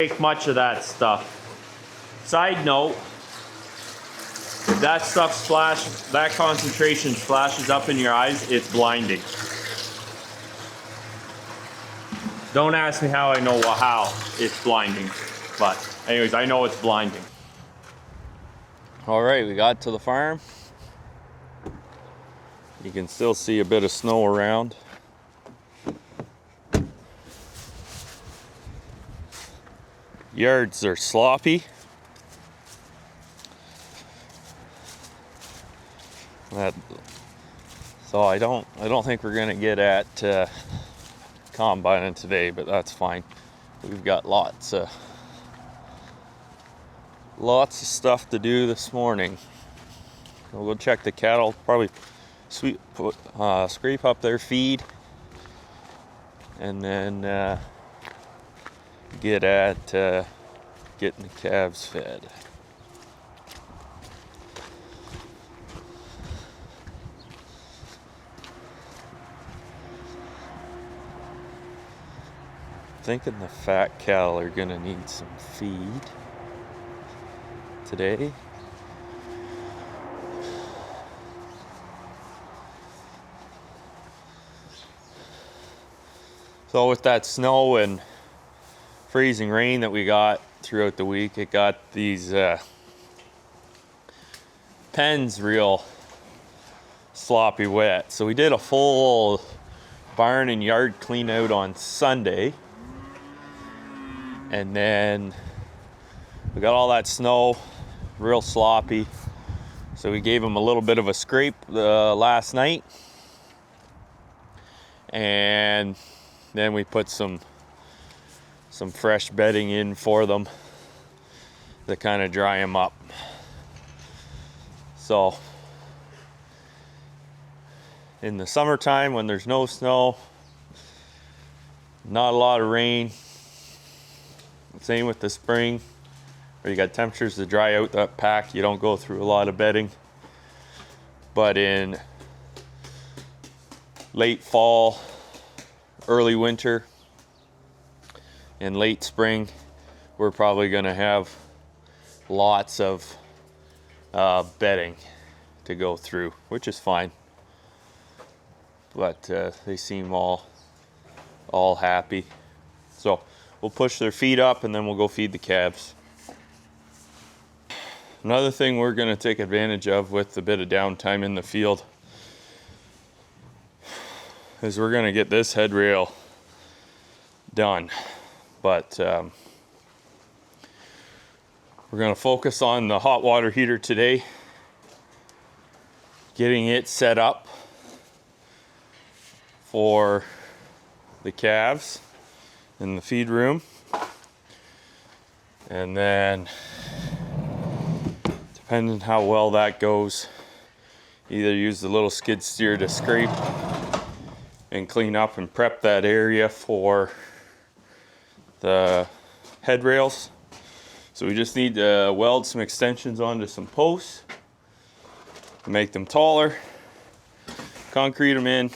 Make much of that stuff. Side note, if that stuff that concentration splashes up in your eyes, it's blinding. Don't ask me how I know how it's blinding, but anyways, I know it's blinding. All right, we got to the farm. You can still see a bit of snow around. Yards are sloppy. So I don't think we're gonna get at combining today, but that's fine. We've got lots of stuff to do this morning. We'll go check the cattle, probably scrape up their feed, and then get at getting the calves fed. Thinking the fat cattle are gonna need some feed today. So with that snow and freezing rain that we got throughout the week, it got these pens real sloppy wet. So we did a full barn and yard clean out on Sunday. And then we got all that snow real sloppy. So we gave them a little bit of a scrape last night. And then we put some fresh bedding in for them to kind of dry them up. So in the summertime, when there's no snow, not a lot of rain, same with the spring, where you got temperatures to dry out that pack, you don't go through a lot of bedding. But in late fall, early winter, in late spring, we're probably going to have lots of bedding to go through, which is fine. But they seem all happy. So we'll push their feet up and then we'll go feed the calves. Another thing we're going to take advantage of with a bit of downtime in the field is we're going to get this head rail done. But we're going to focus on the hot water heater today, getting it set up for the calves in the feed room. And then, depending how well that goes, either use the little skid steer to scrape and clean up and prep that area for the head rails. So we just need to weld some extensions onto some posts to make them taller, concrete them in,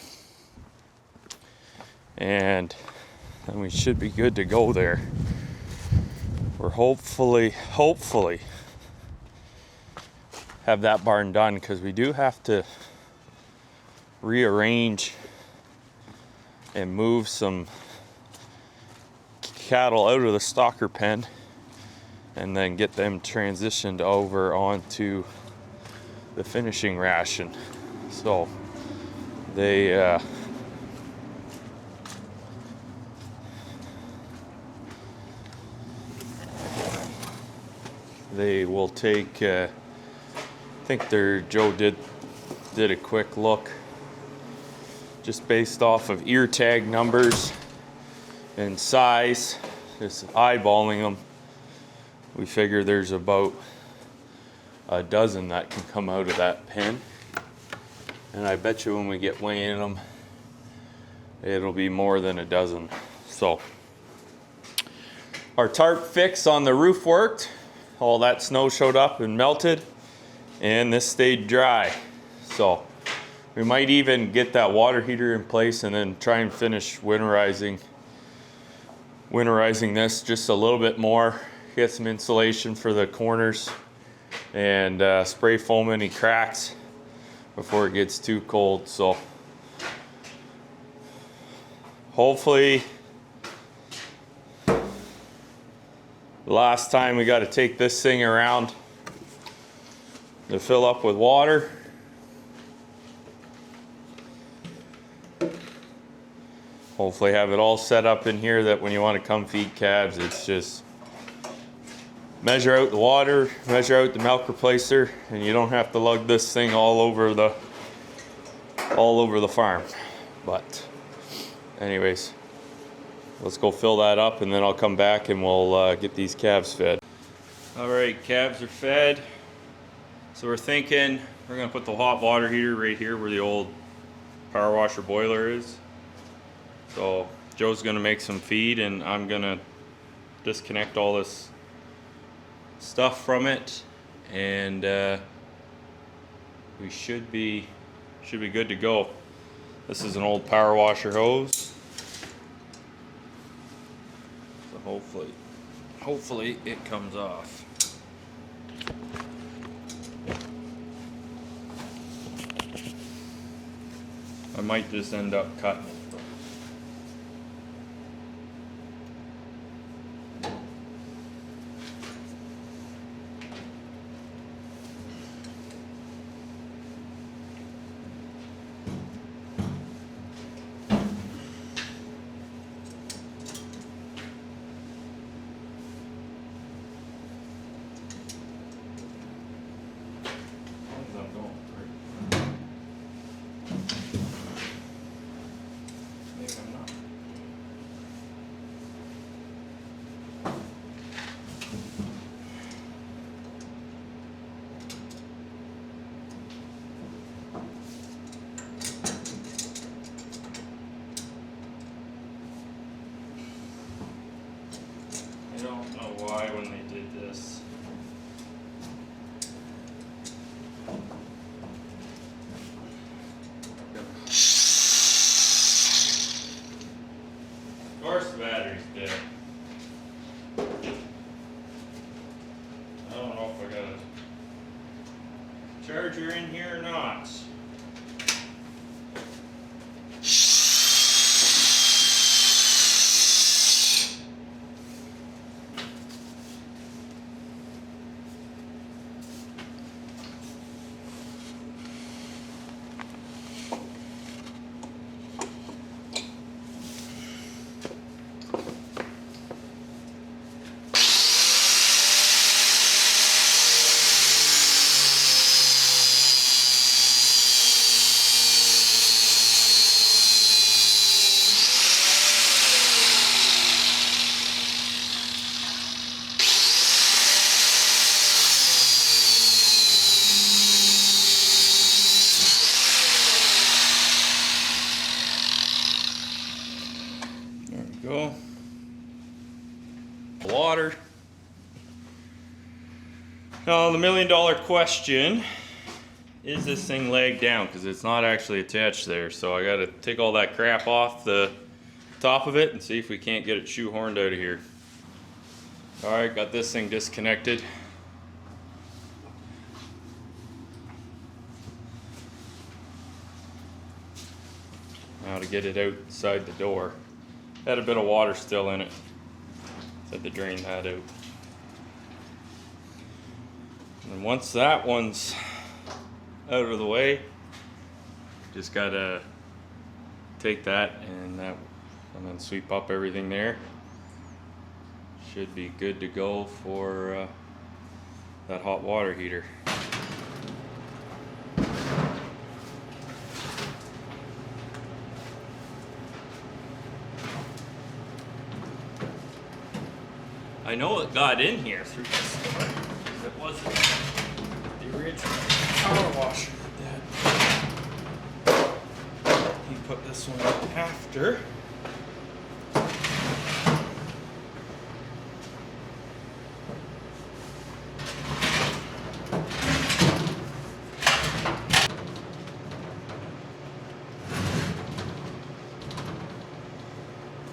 and then we should be good to go there. We're hopefully have that barn done, because we do have to rearrange and move some cattle out of the stocker pen and then get them transitioned over onto the finishing ration. So they will take I think Joe did a quick look just based off of ear tag numbers and size, just eyeballing them. We figure there's about a dozen that can come out of that pen, and I bet you when we get weighing them, it'll be more than a dozen. So our tarp fix on the roof worked. All that snow showed up and melted, and this stayed dry. So we might even get that water heater in place and then try and finish winterizing winterizing this just a little bit more, get some insulation for the corners, and spray foam any cracks before it gets too cold. So hopefully, last time we got to take this thing around to fill up with water. Hopefully have it all set up in here that when you want to come feed calves, it's just measure out the water, measure out the milk replacer, and you don't have to lug this thing all over the farm. But anyways, let's go fill that up and then I'll come back and we'll get these calves fed. All right, calves are fed. So we're thinking we're gonna put the hot water heater right here where the old power washer boiler is. So Joe's gonna make some feed and I'm gonna disconnect all this stuff from it, and we should be good to go. This is an old power washer hose, so hopefully it comes off. I might just end up cutting it. I don't know why when they did this. Of course the battery's dead. I don't know if I got a charger in here or not. Go. Water. Now the $1 million question, is this thing lagged down? Because it's not actually attached there. So I got to take all that crap off the top of it and see if we can't get it shoehorned out of here. All right, got this thing disconnected. Now to get it outside the door. Had a bit of water still in it. So I had to drain that out. And once that one's out of the way, just gotta take that and then sweep up everything there. Should be good to go for that hot water heater. I know it got in here through this door. It wasn't the original power washer that he put this one in after.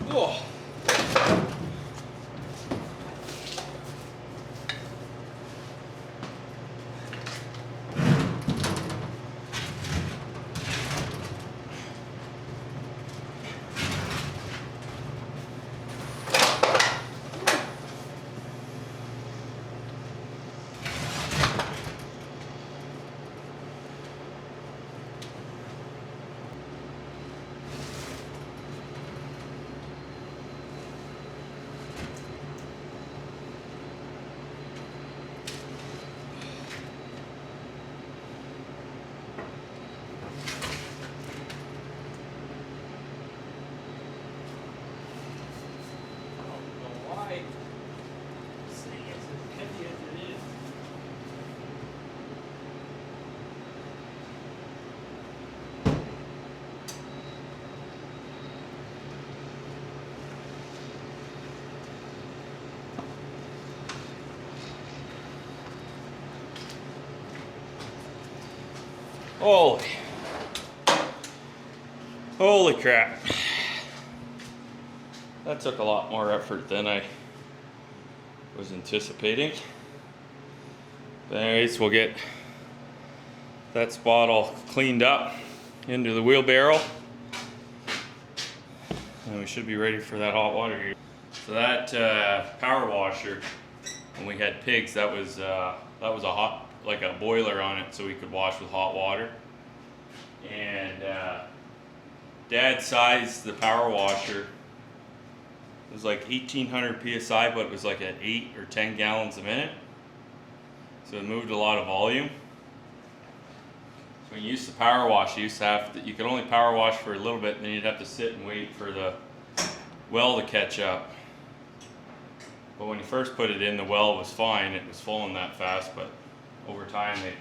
Oh. Holy crap. That took a lot more effort than I was anticipating. But anyways, we'll get that spot all cleaned up into the wheelbarrow. And we should be ready for that hot water here. So that power washer, when we had pigs, that was a hot, like a boiler on it, so we could wash with hot water. And Dad sized the power washer. It was like 1800 psi, but it was like at 8 or 10 gallons a minute. So it moved a lot of volume. So when you used to power wash, you could only power wash for a little bit, and then you'd have to sit and wait for the well to catch up. But when you first put it in, the well was fine. It was flowing that fast, but over time, I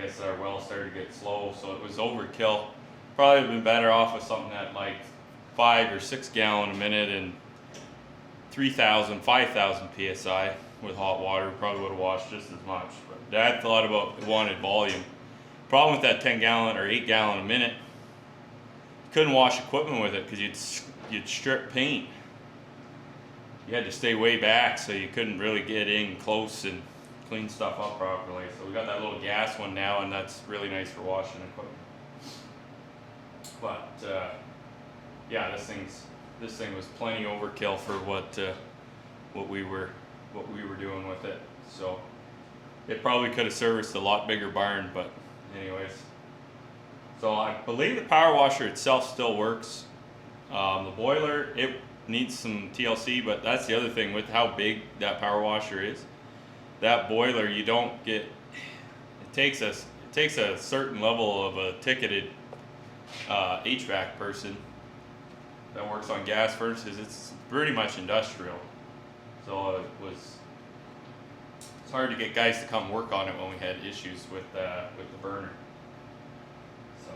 guess our well started to get slow, so it was overkill. Probably would have been better off with something at like 5 or 6 gallon a minute and 3,000, 5,000 psi with hot water. Probably would have washed just as much. But Dad thought about, wanted volume. Problem with that 10 gallon or 8 gallon a minute, you couldn't wash equipment with it because you'd strip paint. You had to stay way back, so you couldn't really get in close and clean stuff up properly. So we got that little gas one now, and that's really nice for washing equipment. But yeah, this thing was plenty overkill for what we were doing with it. So it probably could have serviced a lot bigger barn, but anyways. So I believe the power washer itself still works. The boiler, it needs some TLC, but that's the other thing with how big that power washer is. That boiler, you don't get, it takes a certain level of a ticketed HVAC person that works on gas furnaces. It's pretty much industrial. So it's hard to get guys to come work on it when we had issues with the burner. So,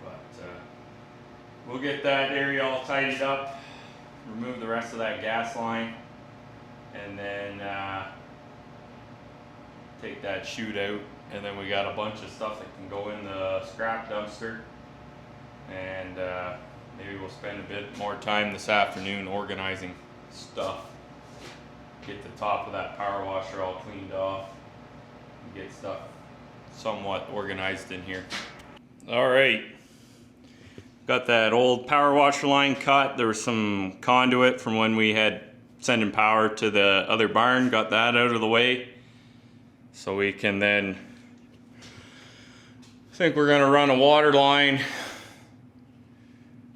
but we'll get that area all tidied up, remove the rest of that gas line, and then take that chute out. And then we got a bunch of stuff that can go in the scrap dumpster. And maybe we'll spend a bit more time this afternoon organizing stuff. Get the top of that power washer all cleaned off. And get stuff somewhat organized in here. All right. Got that old power washer line cut. There was some conduit from when we had sending power to the other barn. Got that out of the way. So we can then, I think we're gonna run a water line.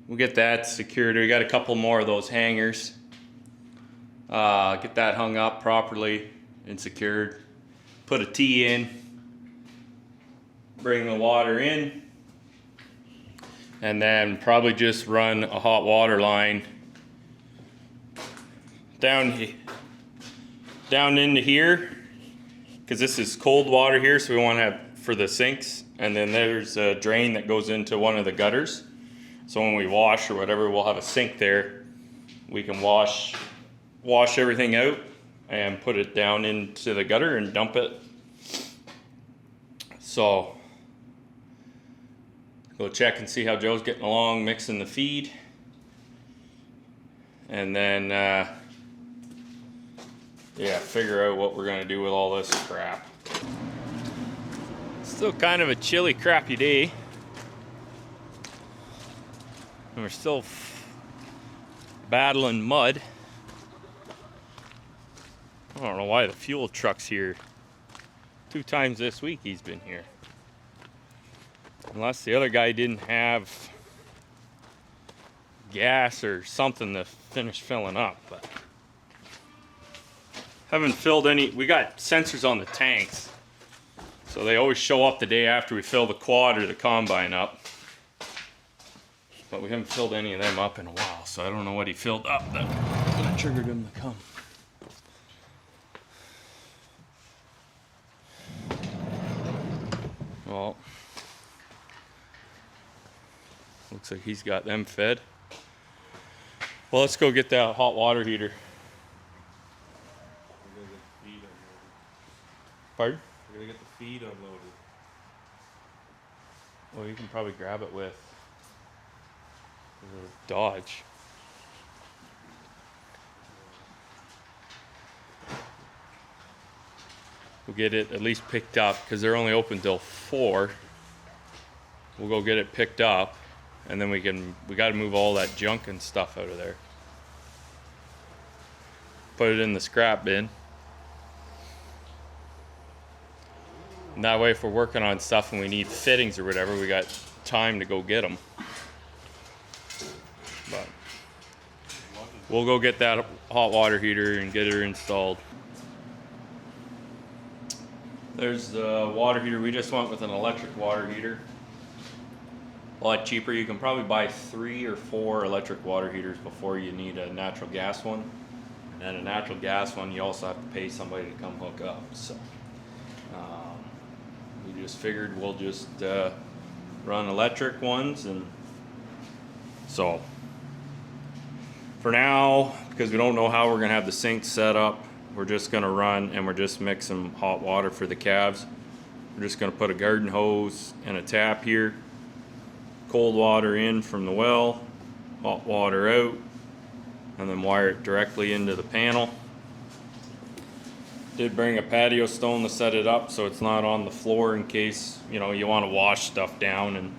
We'll get that secured. We got a couple more of those hangers. Get that hung up properly and secured. Put a T in. Bring the water in. And then probably just run a hot water line down into here. Because this is cold water here, so we want to have for the sinks. And then there's a drain that goes into one of the gutters. So when we wash or whatever, we'll have a sink there. We can wash everything out and put it down into the gutter and dump it. So go check and see how Joe's getting along mixing the feed. And then yeah, figure out what we're gonna do with all this crap. Still kind of a chilly, crappy day. And we're still battling mud. I don't know why the fuel truck's here. 2 times this week he's been here. Unless the other guy didn't have gas or something to finish filling up, but haven't filled any. We got sensors on the tanks, so they always show up the day after we fill the quad or the combine up. But we haven't filled any of them up in a while, so I don't know what he filled up that triggered him to come. Well, looks like he's got them fed. Well, let's go get that hot water heater. Pardon? We're gonna get the feed unloaded. Well, you can probably grab it with the Dodge. We'll get it at least picked up because they're only open till 4. We'll go get it picked up, and then we got to move all that junk and stuff out of there. Put it in the scrap bin. And that way, if we're working on stuff and we need fittings or whatever, we got time to go get them. But we'll go get that hot water heater and get her installed. There's the water heater. We just went with an electric water heater. A lot cheaper. You can probably buy 3 or 4 electric water heaters before you need a natural gas one. And a natural gas one, you also have to pay somebody to come hook up. So we just figured we'll just run electric ones. And so for now, because we don't know how we're gonna have the sink set up, we're just gonna run and we're just mixing hot water for the calves. We're just gonna put a garden hose and a tap here, cold water in from the well, hot water out, and then wire it directly into the panel. Did bring a patio stone to set it up so it's not on the floor in case, you know, you want to wash stuff down and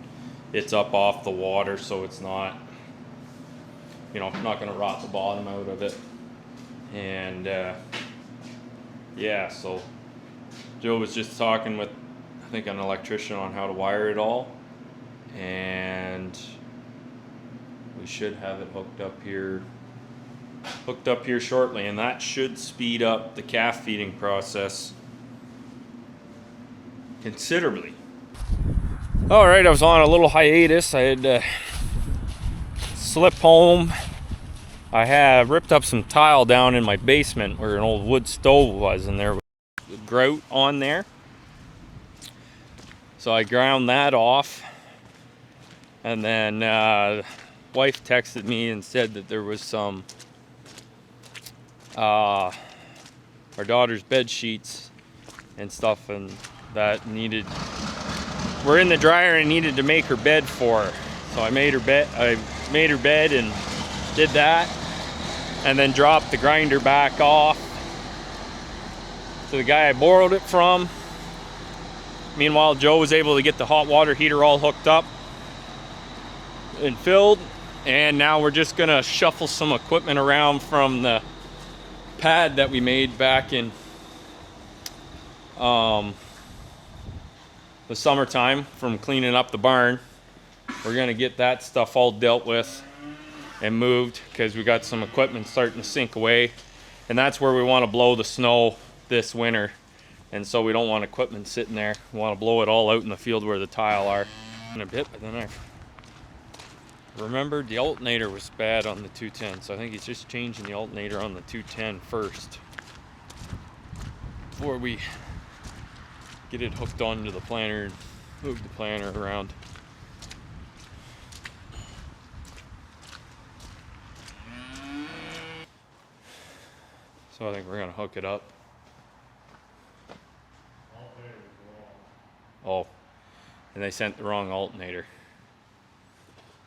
it's up off the water, so it's not, you know, not going to rot the bottom out of it. And yeah, so Joe was just talking with, I think, an electrician on how to wire it all, and we should have it hooked up here shortly, and that should speed up the calf feeding process considerably. All right, I was on a little hiatus. I had slipped home. I have ripped up some tile down in my basement where an old wood stove was, and there was grout on there. So I ground that off, and then wife texted me and said that there was some our daughter's bed sheets and stuff, and that were in the dryer and needed to make her bed for her. So I made her bed and did that, and then dropped the grinder back off to the guy I borrowed it from. Meanwhile, Joe was able to get the hot water heater all hooked up and filled, and now we're just gonna shuffle some equipment around from the pad that we made back in the summertime from cleaning up the barn. We're gonna get that stuff all dealt with and moved because we got some equipment starting to sink away, and that's where we want to blow the snow this winter. And so we don't want equipment sitting there. We want to blow it all out in the field where the tile are in a bit. But then I remembered the alternator was bad on the 210, so I think he's just changing the alternator on the 210 first before we get it hooked onto the planter and move the planter around. So I think we're gonna hook it up. Oh, and they sent the wrong alternator.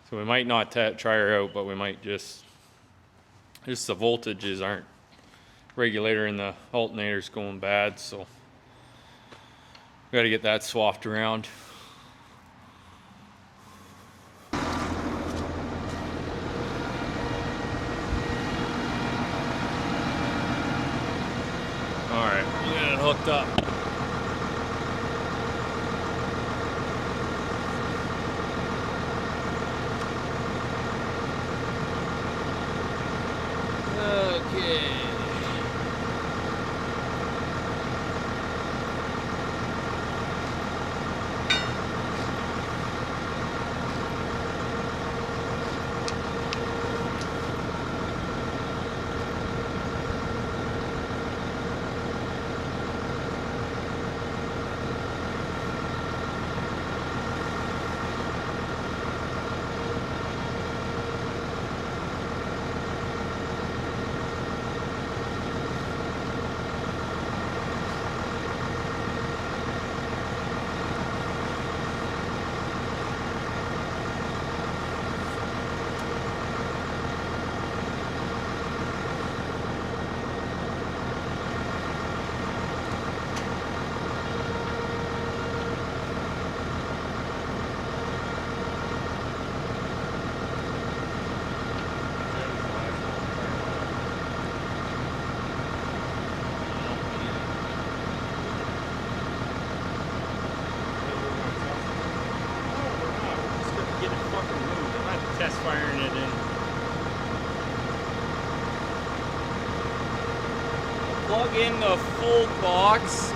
So we might not try her out, but we might just the voltages aren't, regulator in the alternator's going bad, so we gotta get that swapped around. All right, we'll get it hooked up. in the full box.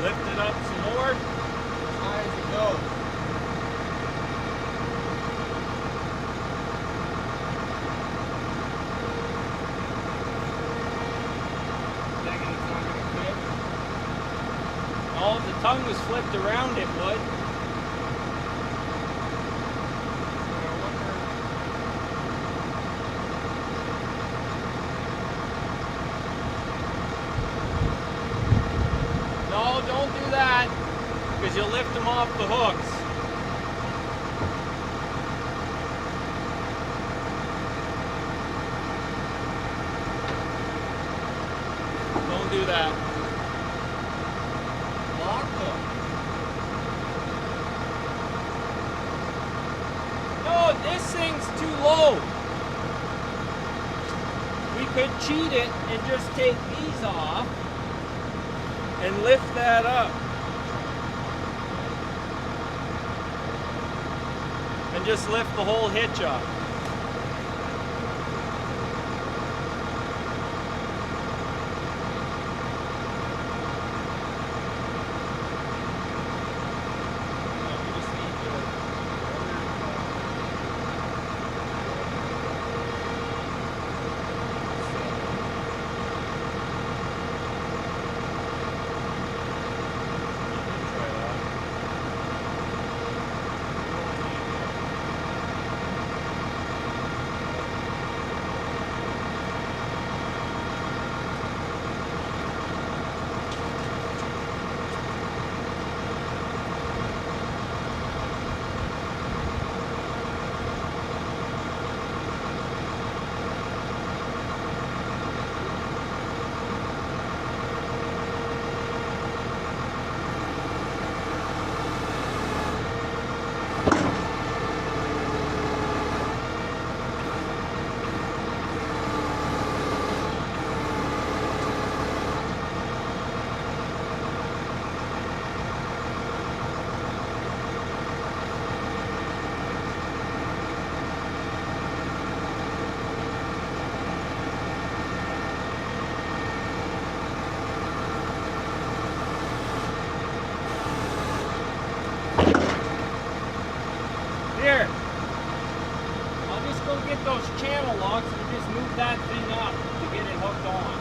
Lift it up some more. As high as it goes. Thinking it's not going to fit? No, if the tongue was flipped around, it would. No, don't do that, because you'll lift them off the hooks. Don't do that. Lock them. No, this thing's too low. We could cheat it and just take these off and lift that up. And just lift the whole hitch up. Here, I'll just go get those channel locks and just move that thing up to get it hooked on.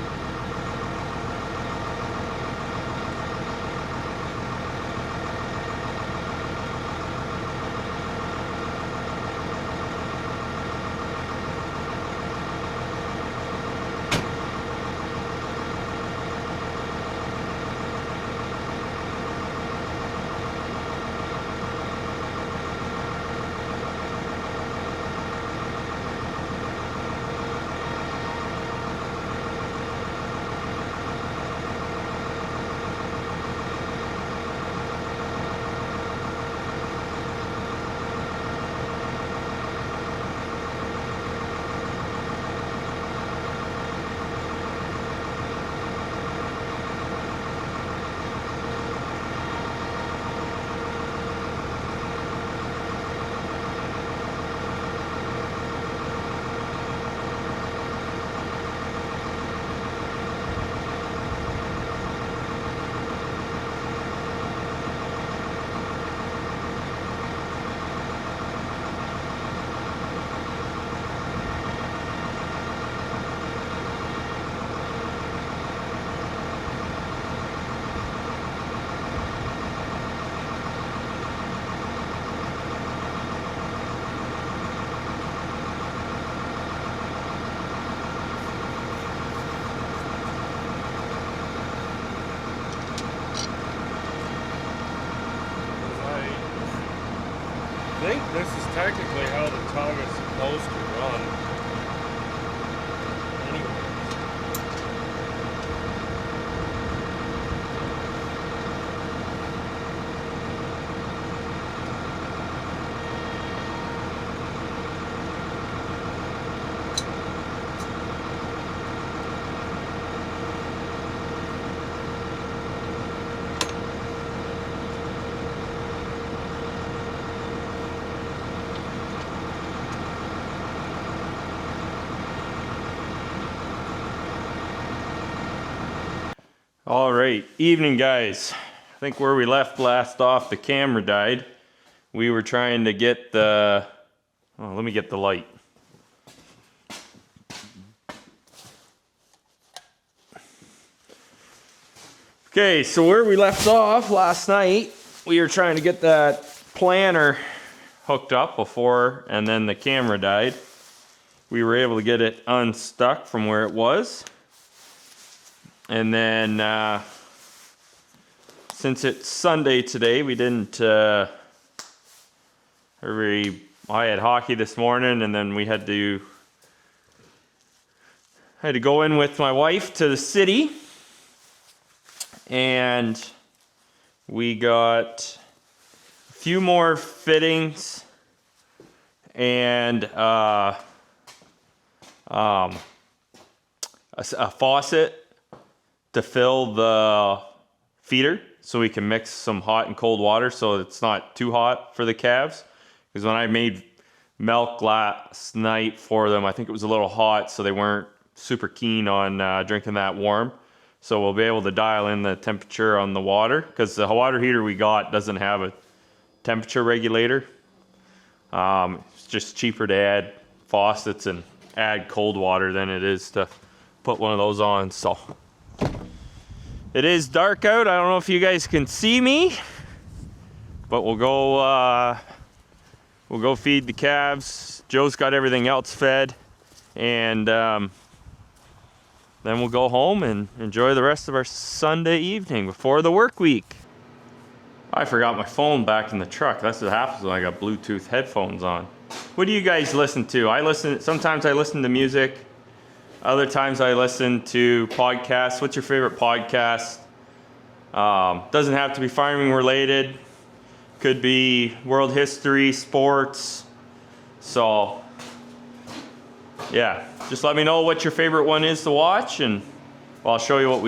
technically how the tongue is supposed to run. Anyway. All right, evening guys. I think where we left last off, the camera died. We were trying to get the, oh, let me get the light. Okay, so where we left off last night, we were trying to get that planter hooked up before, and then the camera died. We were able to get it unstuck from where it was. And then, since it's Sunday today, we didn't, I had hockey this morning, and then we had to go in with my wife to the city, and we got a few more fittings and a faucet to fill the feeder so we can mix some hot and cold water so it's not too hot for the calves. Because when I made milk last night for them, I think it was a little hot, so they weren't super keen on drinking that warm. So we'll be able to dial in the temperature on the water, because the water heater we got doesn't have a temperature regulator. It's just cheaper to add faucets and add cold water than it is to put one of those on. So it is dark out. I don't know if you guys can see me, but we'll go feed the calves. Joe's got everything else fed, and then we'll go home and enjoy the rest of our Sunday evening before the work week. I forgot my phone back in the truck. That's what happens when I got Bluetooth headphones on. What do you guys listen to? Sometimes I listen to music. Other times I listen to podcasts. What's your favorite podcast? Doesn't have to be farming related. Could be world history, sports. So, yeah, just let me know what your favorite one is to watch, and I'll show you what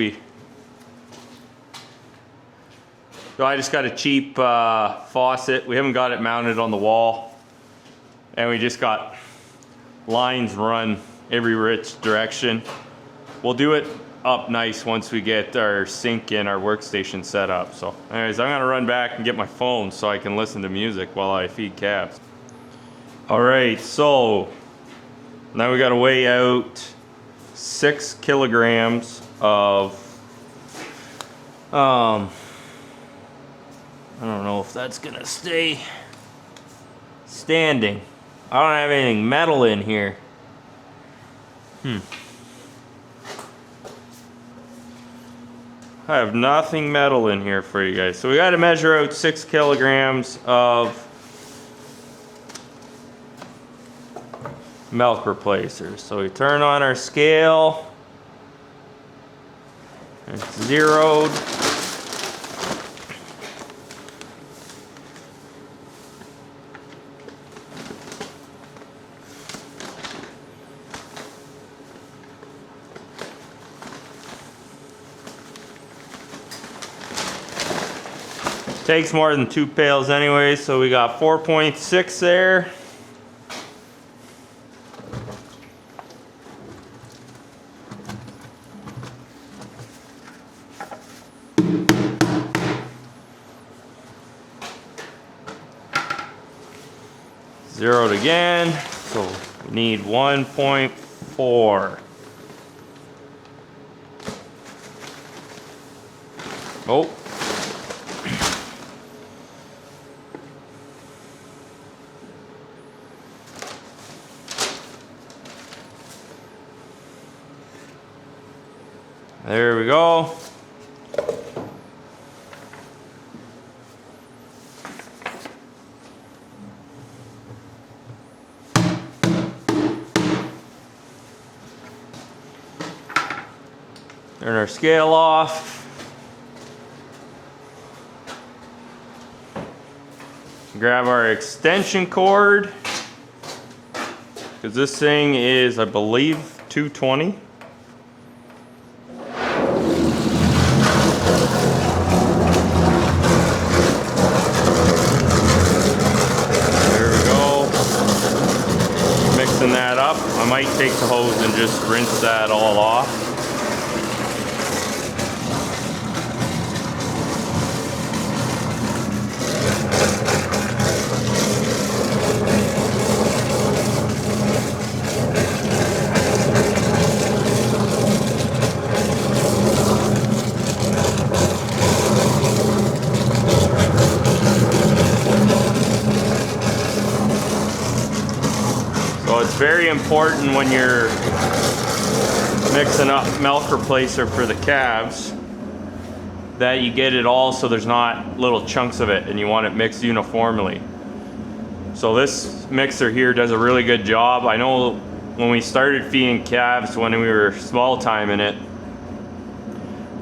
So I just got a cheap faucet. We haven't got it mounted on the wall, and we just got lines run every which direction. We'll do it up nice once we get our sink and our workstation set up. So anyways, I'm gonna run back and get my phone so I can listen to music while I feed calves. All right, so now we gotta weigh out 6 kilograms of, I don't know if that's gonna stay standing. I don't have anything metal in here. I have nothing metal in here for you guys. So we got to measure out 6 kilograms of milk replacers. So we turn on our scale. It's zeroed. Takes more than 2 pails anyway, so we got 4.6 there. Zeroed again, so we need 1.4. Oh. There we go. Turn our scale off. Grab our extension cord, because this thing is, I believe, 220. There we go. Mixing that up. I might take the hose and just rinse that all off. So it's very important when you're mixing up milk replacer for the calves that you get it all so there's not little chunks of it, and you want it mixed uniformly. So this mixer here does a really good job. I know when we started feeding calves, when we were small time in it,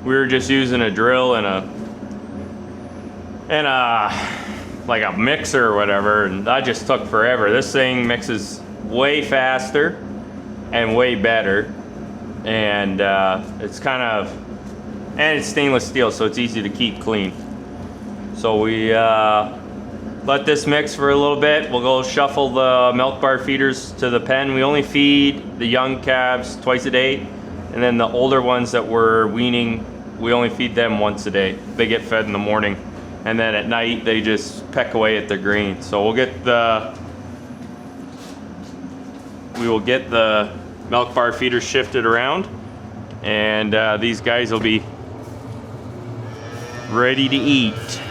we were just using a drill and like a mixer or whatever, and that just took forever. This thing mixes way faster and way better, and it's kind of, and it's stainless steel, so it's easy to keep clean. So we let this mix for a little bit. We'll go shuffle the milk bar feeders to the pen. We only feed the young calves twice a day, and then the older ones that we're weaning, we only feed them once a day. They get fed in the morning, and then at night they just peck away at their grain. So we will get the milk bar feeders shifted around, and these guys will be ready to eat.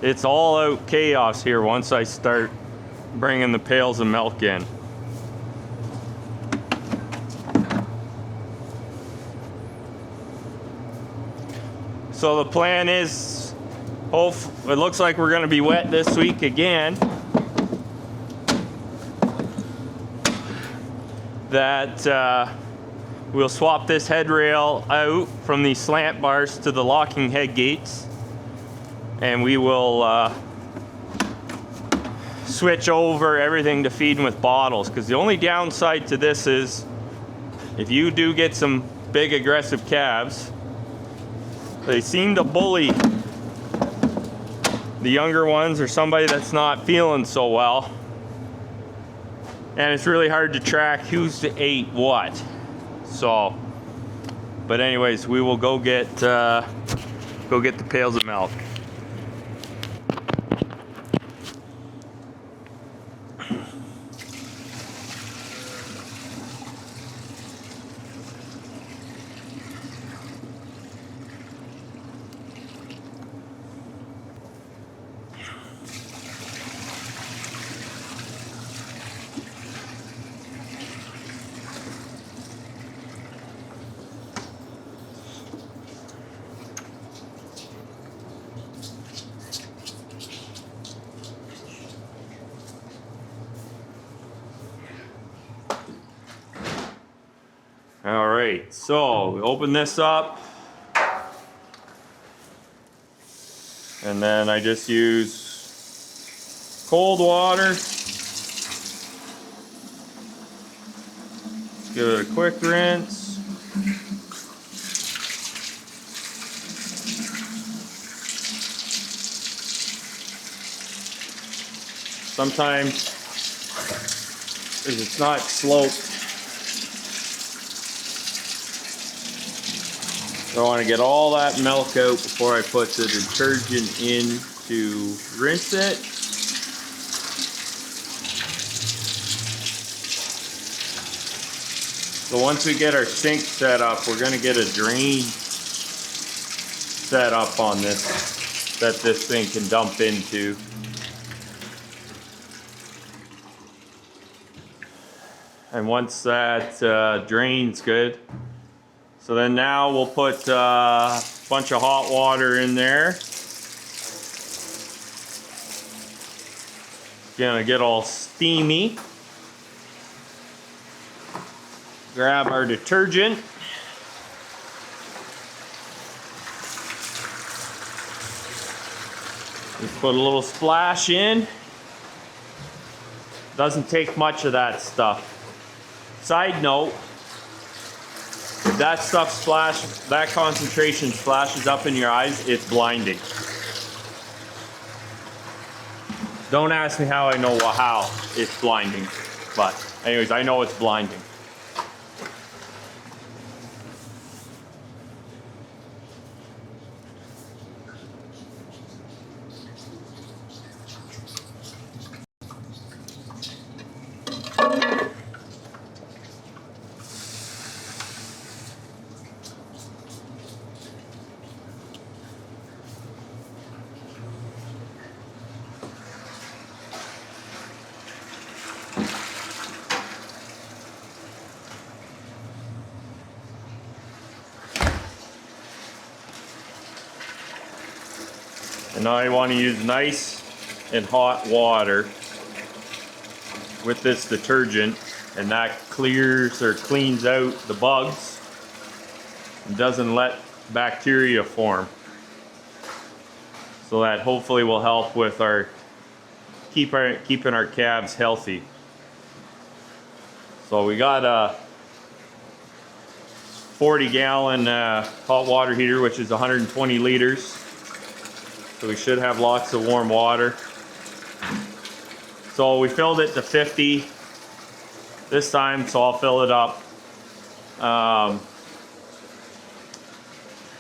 It's all out chaos here once I start bringing the pails of milk in. So the plan is, it looks like we're gonna be wet this week again, that we'll swap this head rail out from these slant bars to the locking head gates, and we will switch over everything to feeding with bottles. Because the only downside to this is, if you do get some big aggressive calves, they seem to bully the younger ones or somebody that's not feeling so well, and it's really hard to track who's ate what. So, but anyways, we will go get the pails of milk. All right, so we open this up, and then I just use cold water. Give it a quick rinse. Sometimes, if it's not sloped, I want to get all that milk out before I put the detergent in to rinse it. So once we get our sink set up, we're going to get a drain set up on this that this thing can dump into. And once that drains good, so then now we'll put a bunch of hot water in there. Gonna get all steamy. Grab our detergent. Just put a little splash in. Doesn't take much of that stuff. Side note, if that stuff that concentration splashes up in your eyes, it's blinding. Don't ask me how I know how it's blinding, but anyways, I know it's blinding. And now you want to use nice and hot water with this detergent, and that clears or cleans out the bugs and doesn't let bacteria form. So that hopefully will help with our keeping our calves healthy. So we got a 40-gallon hot water heater, which is 120 liters. So we should have lots of warm water. So we filled it to 50 this time, so I'll fill it up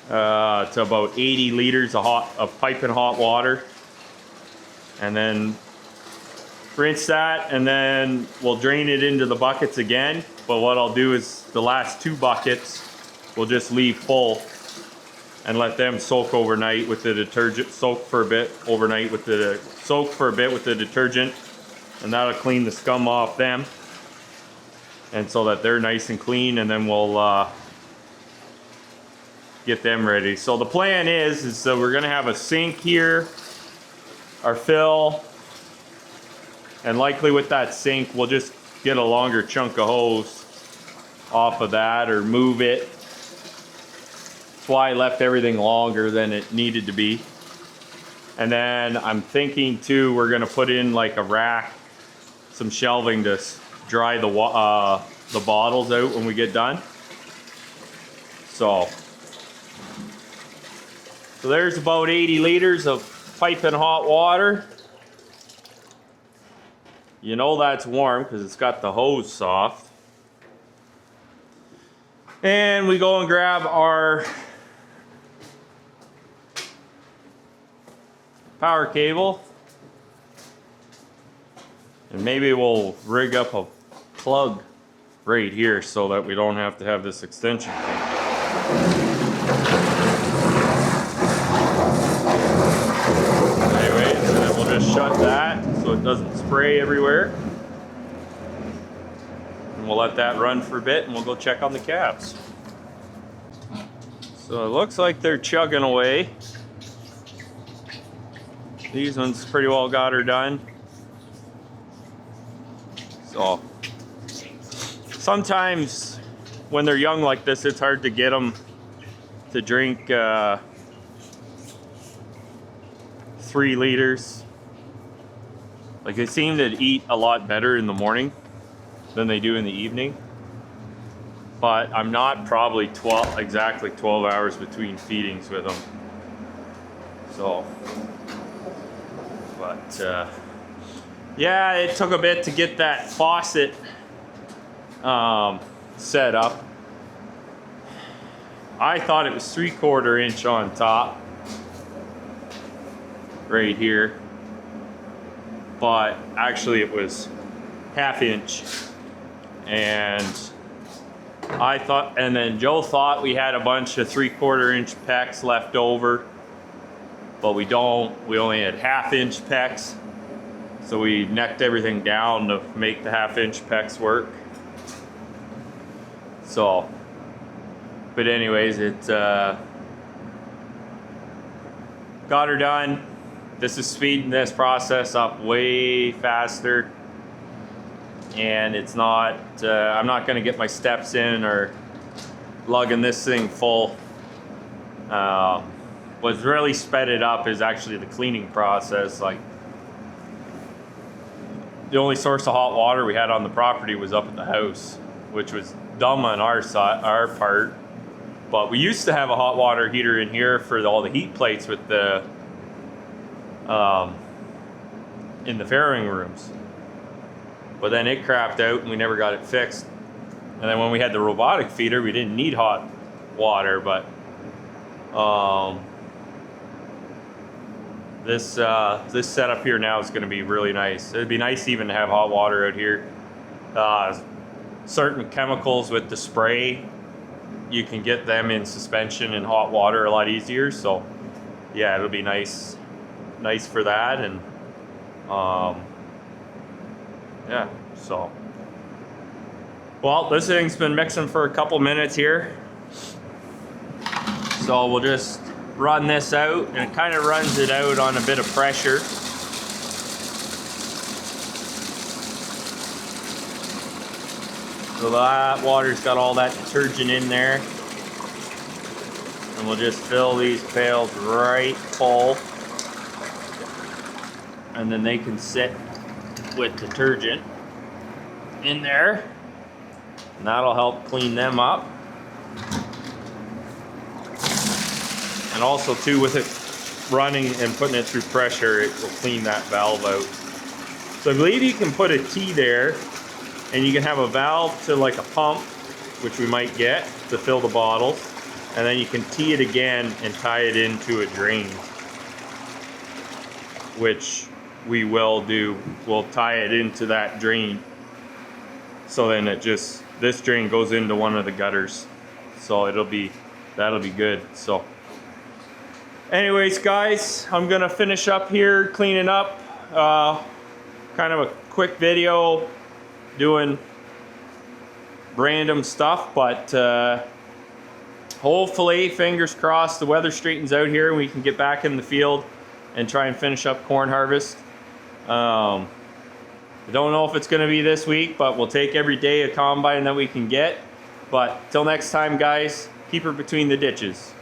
to about 80 liters of piping hot water. And then rinse that, and then we'll drain it into the buckets again. But what I'll do is the last 2 buckets we'll just leave full and let them soak overnight with the detergent, soak for a bit with the detergent, and that'll clean the scum off them, and so that they're nice and clean, and then we'll get them ready. So the plan is that we're gonna have a sink here, our fill, and likely with that sink we'll just get a longer chunk of hose off of that or move it. That's why I left everything longer than it needed to be. And then I'm thinking too, we're gonna put in like a rack, some shelving to dry the bottles out when we get done. So there's about 80 liters of piping hot water. You know that's warm because it's got the hose soft. And we go and grab our power cable, and maybe we'll rig up a plug right here so that we don't have to have this extension thing. Anyway, and then we'll just shut that so it doesn't spray everywhere, and we'll let that run for a bit, and we'll go check on the calves. So it looks like they're chugging away. These ones pretty well got her done. So sometimes when they're young like this, it's hard to get them to drink 3 liters. Like they seem to eat a lot better in the morning than they do in the evening. But I'm not probably exactly 12 hours between feedings with them. So. But yeah, it took a bit to get that faucet set up. I thought it was 3/4 inch on top, right here, but actually it was 1/2 inch. And I thought, and then Joe thought we had a bunch of 3/4 inch pecks left over. But we don't. We only had 1/2 inch pecks, so we necked everything down to make the 1/2 inch pecks work. So, but anyways, it got her done. This is speeding this process up way faster, and it's not, I'm not going to get my steps in or lugging this thing full. What's really sped it up is actually the cleaning process. Like, the only source of hot water we had on the property was up at the house, which was dumb on our part. But we used to have a hot water heater in here for all the heat plates with the in the farrowing rooms. But then it crapped out and we never got it fixed. And then when we had the robotic feeder, we didn't need hot water, but this setup here now is going to be really nice. It'd be nice even to have hot water out here. Certain chemicals with the spray, you can get them in suspension in hot water a lot easier. So yeah, it'll be nice for that. And yeah, so well, this thing's been mixing for a couple minutes here, so we'll just run this out, and it kind of runs it out on a bit of pressure. So that water's got all that detergent in there, and we'll just fill these pails right full, and then they can sit with detergent in there, and that'll help clean them up. And also too, with it running and putting it through pressure, it will clean that valve out. So I believe you can put a T there, and you can have a valve to like a pump, which we might get to fill the bottles, and then you can T it again and tie it into a drain, which we will do. We'll tie it into that drain, so then this drain goes into one of the gutters, so that'll be good. So anyways, guys, I'm gonna finish up here cleaning up. Kind of a quick video doing random stuff, but hopefully, fingers crossed, the weather straightens out here and we can get back in the field and try and finish up corn harvest. I don't know if it's going to be this week, but we'll take every day a combine that we can get. But till next time, guys, keep her between the ditches.